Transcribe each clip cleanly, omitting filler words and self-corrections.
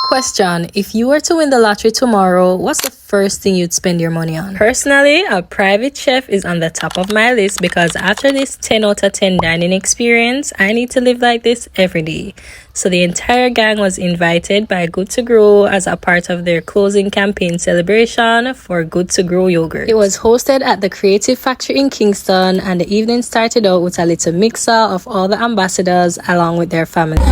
Question: if you were to win the lottery tomorrow, what's the first thing you'd spend your money on? Personally, a private chef is on the top of my list because after this 10 out of 10 dining experience, I need to live like this every day. So the entire gang was invited by Good to Grow as a part of their closing campaign celebration for Good to Grow yogurt. It was hosted at the Creative Factory in Kingston, and the evening started out with a little mixer of all the ambassadors along with their families.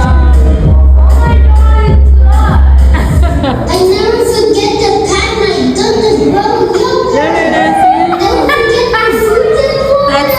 I never forget the time I done the brown yogurt. Never forget my food and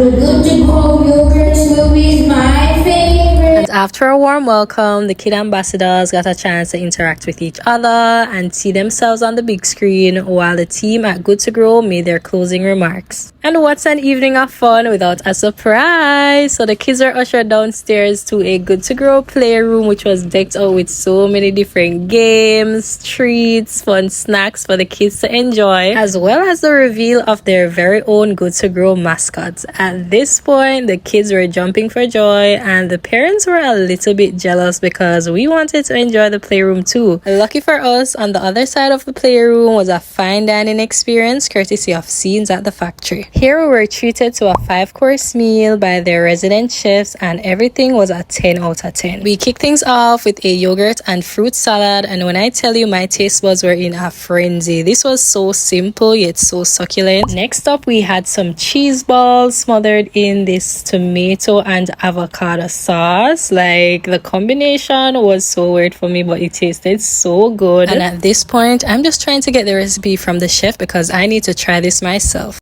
the Good to Grow yogurt movie is my favorite. And after a warm welcome, the kid ambassadors got a chance to interact with each other and see themselves on the big screen while the team at Good to Grow made their closing remarks. And what's an evening of fun without a surprise? So the kids were ushered downstairs to a Good to Grow playroom, which was decked out with so many different games, treats, fun snacks for the kids to enjoy, as well as the reveal of their very own Good to Grow mascots. At this point, the kids were jumping for joy, and the parents were a little bit jealous because we wanted to enjoy the playroom too. Lucky for us, on the other side of the playroom was a fine dining experience courtesy of Scenes at the Factory. Here we were treated to a 5-course meal by their resident chefs, and everything was a 10 out of 10. We kicked things off with a yogurt and fruit salad, and when I tell you my taste buds were in a frenzy. This was so simple yet so succulent. Next up, we had some cheese balls smothered in this tomato and avocado sauce. Like, the combination was so weird for me, but it tasted so good. And at this point, I'm just trying to get the recipe from the chef because I need to try this myself.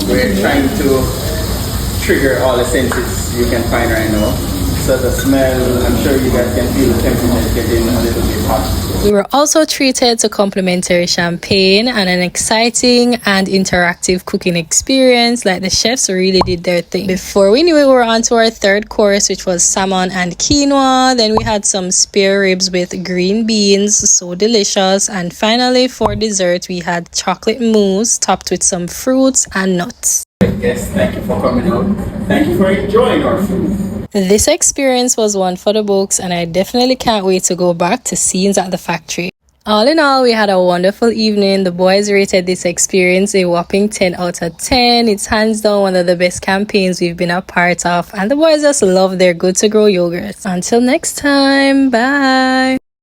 We're trying to trigger all the senses you can find right now. So the smell, I'm sure you guys can feel the temperature getting a little bit hot. We were also treated to complimentary champagne and an exciting and interactive cooking experience. Like, the chefs really did their thing. Before we knew it, we were on to our 3rd course, which was salmon and quinoa. Then we had some spare ribs with green beans, so delicious. And finally, for dessert, we had chocolate mousse topped with some fruits and nuts. Yes, thank you for coming out. Thank you for enjoying our food. This experience was one for the books, and I definitely can't wait to go back to Scenes at the Factory. All in all, we had a wonderful evening. The boys rated this experience a whopping 10 out of 10. It's hands down one of the best campaigns we've been a part of, and the boys just love their Good to Grow yogurts. Until next time, bye!